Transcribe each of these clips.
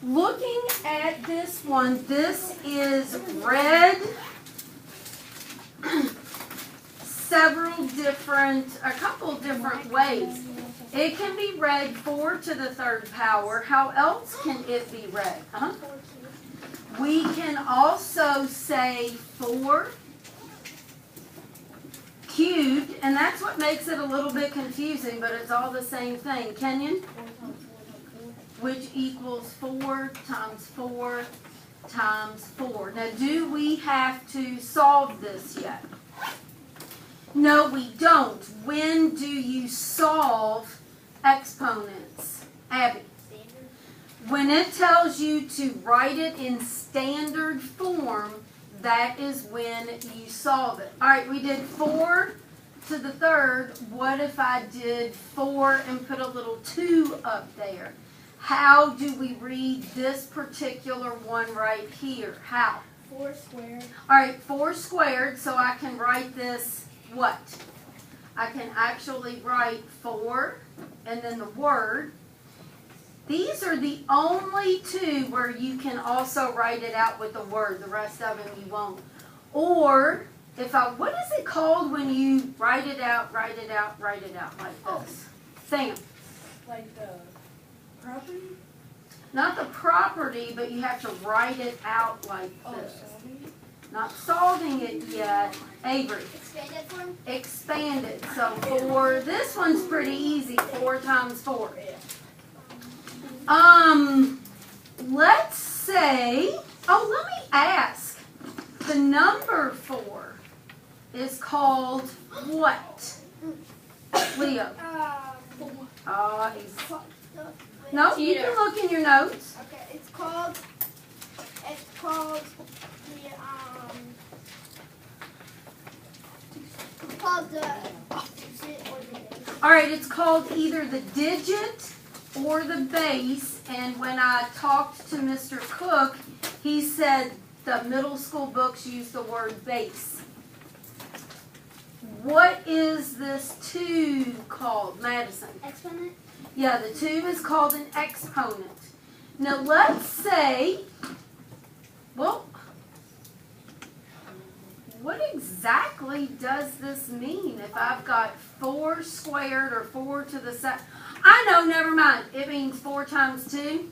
Looking at this one, this is read a couple different ways. It can be read 4 to the 3rd power. How else can it be read? We can also say 4 cubed, and that's what makes it a little bit confusing, but it's all the same thing. Kenyon? Which equals 4 times 4 times 4. Now, do we have to solve this yet? No, we don't. When do you solve exponents? Abby? When it tells you to write it in standard form, that is when you solve it. All right, we did 4 to the 3rd. What if I did 4 and put a little 2 up there? How do we read this particular one right here? How? 4 squared. All right, 4 squared, so I can write this what? I can actually write 4 and then the word. These are the only 2 where you can also write it out with the word. The rest of them you won't. Or, what is it called when you write it out like this? Sam. Like the property? Not the property, but you have to write it out like this. Not solving it yet. Avery. Expanded form? Expanded. So for this one's pretty easy. 4 times 4. Let's say, let me ask. The number 4 is called what? Leo. No, you can look in your notes. Okay, it's called All right, it's called either the digit or the base, and when I talked to Mr. Cook, he said the middle school books use the word base. What is this 2 called, Madison? Exponent? Yeah, the 2 is called an exponent. Now let's say, what exactly does this mean if I've got 4 squared or 4 to the 2nd? I know, never mind. It means 4 times 2?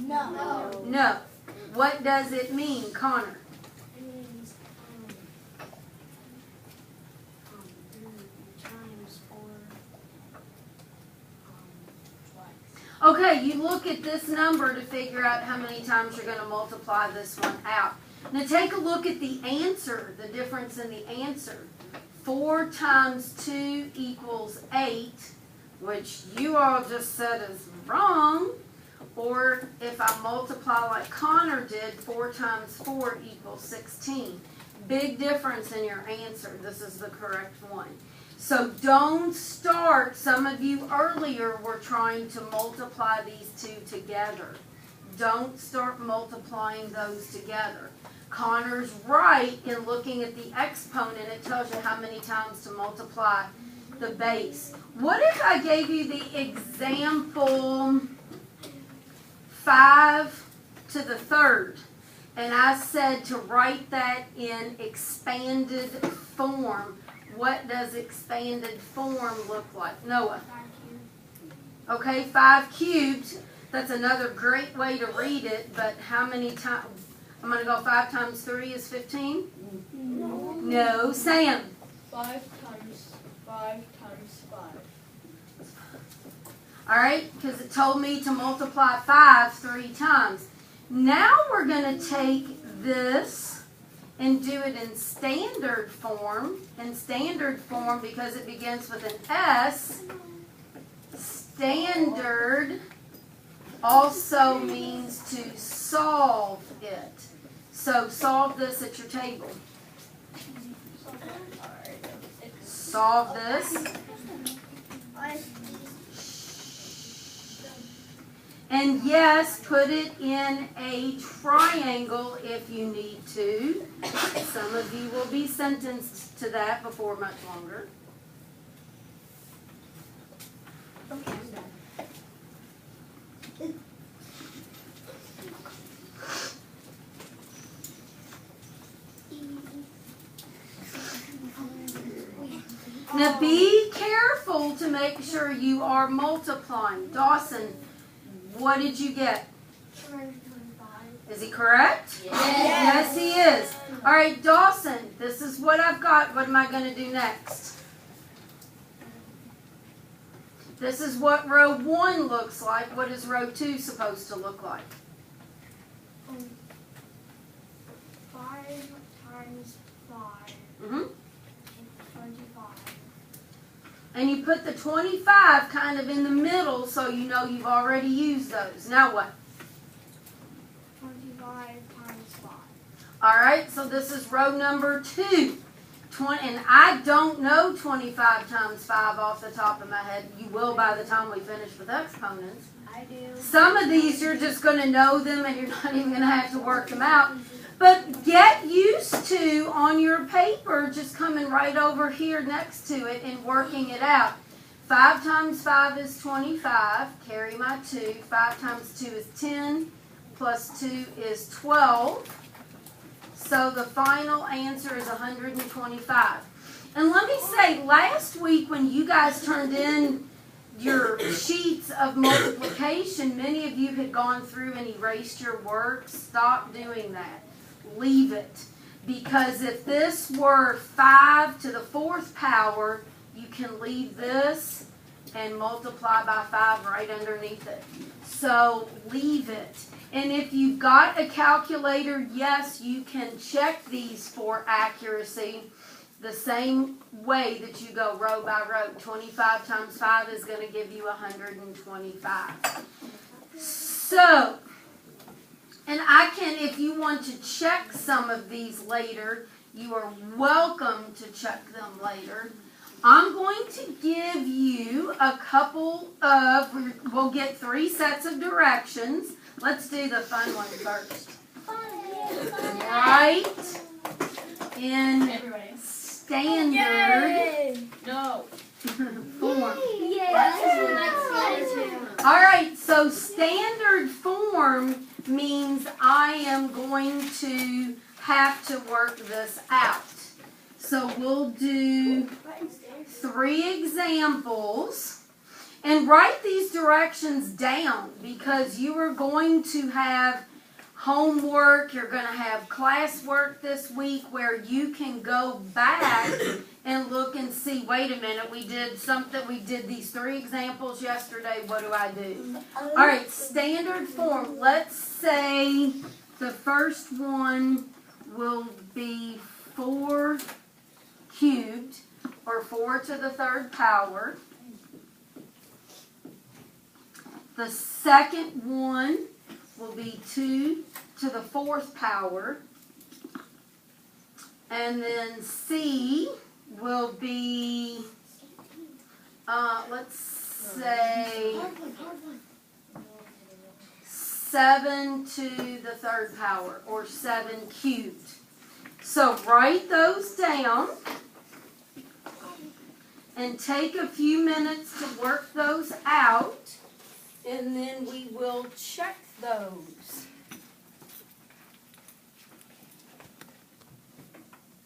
No. No. What does it mean, Connor? It means times 4 twice. Okay, you look at this number to figure out how many times you're going to multiply this one out. Now take a look at the answer, the difference in the answer. 4 times 2 equals 8, which you all just said is wrong. Or if I multiply like Connor did, 4 times 4 equals 16. Big difference in your answer. This is the correct one. So don't start. Some of you earlier were trying to multiply these 2 together. Don't start multiplying those together. Connor's right in looking at the exponent. It tells you how many times to multiply the base. What if I gave you the example 5 to the 3rd, and I said to write that in expanded form? What does expanded form look like? Noah? 5 cubed. Okay, 5 cubed. That's another great way to read it, but how many times? I'm going to go 5 times 3 is 15? No. Sam? 5 times 5 times 5. All right, because it told me to multiply 5 3 times. Now we're going to take this and do it in standard form. In standard form, because it begins with an S, standard also means to solve it. So solve this at your table. Solve this. And yes, put it in a triangle if you need to. Some of you will be sentenced to that before much longer. Now be careful to make sure you are multiplying. Dawson, what did you get? 225. Is he correct? Yes, he is. All right, Dawson, this is what I've got. What am I going to do next? This is what row 1 looks like. What is row 2 supposed to look like? 5 times 5. Mm-hmm. 25. And you put the 25 kind of in the middle so you know you've already used those. Now what? 25 times 5. All right, so this is row number 2. And I don't know 25 times 5 off the top of my head. You will by the time we finish with exponents. I do. Some of these you're just going to know them and you're not even going to have to work them out. But get used to, on your paper, just coming right over here next to it and working it out. 5 times 5 is 25. Carry my 2. 5 times 2 is 10. Plus 2 is 12. So the final answer is 125. And let me say, last week when you guys turned in your sheets of multiplication, many of you had gone through and erased your work. Stop doing that. Leave it. Because if this were 5 to the 4th power, you can leave this and multiply by 5 right underneath it. So leave it. And if you've got a calculator, yes, you can check these for accuracy the same way that you go row by row. 25 times 5 is going to give you 125. So, and I can, if you want to check some of these later, you are welcome to check them later. I'm going to give you a couple of, we'll get 3 sets of directions. Let's do the fun one first. Right in standard No. form. Yeah. All right, so standard form means I am going to have to work this out. So we'll do 3 examples. And write these directions down because you are going to have homework, you're going to have classwork this week where you can go back and look and see, wait a minute, we did these 3 examples yesterday, what do I do? All right, standard form. Let's say the first one will be 4 cubed, or 4 to the 3rd power. The second one will be 2 to the 4th power. And then C will be, let's say, 7 to the 3rd power, or 7 cubed. So write those down and take a few minutes to work those out. And then we will check those.